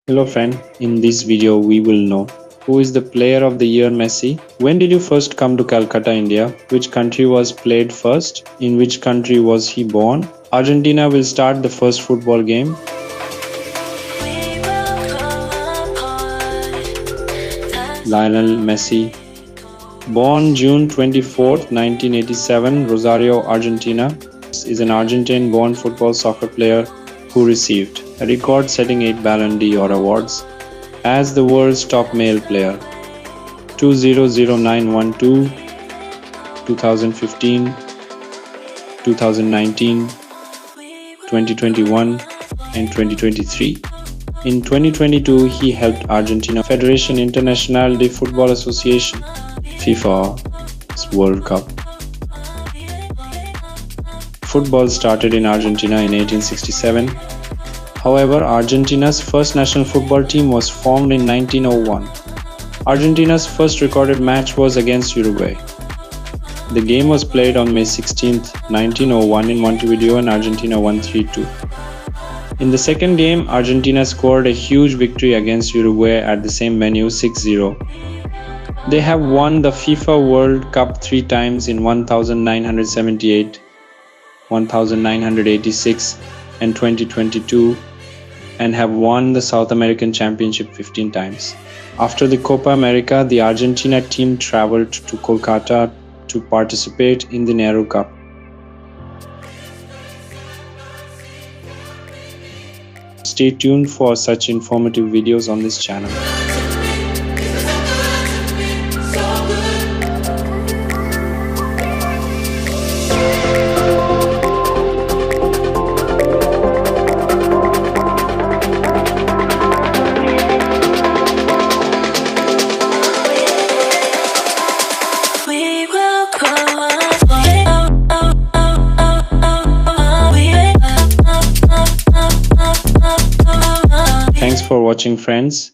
Hello friend, in this video we will know who is the player of the year Messi, when did you first come to Calcutta, India, which country was played first, in which country was he born, Argentina will start the first football game, Lionel Messi, born June 24, 1987, Rosario, Argentina, is an Argentine-born football soccer player who received a record-setting 8 Ballon d'Or awards as the world's top male player 2009-12, 2015, 2019, 2021 and 2023. In 2022, he helped Argentina Federación Internacional de Fútbol Association FIFA's World Cup. Football started in Argentina in 1867. However, Argentina's first national football team was formed in 1901. Argentina's first recorded match was against Uruguay. The game was played on May 16, 1901 in Montevideo and Argentina won 3-2. In the second game, Argentina scored a huge victory against Uruguay at the same venue 6-0. They have won the FIFA World Cup 3 times in 1978, 1986 and 2022 and have won the South American Championship 15 times. After the Copa America, the Argentina team traveled to Kolkata to participate in the Nehru Cup. Stay tuned for such informative videos on this channel. Thanks for watching, friends.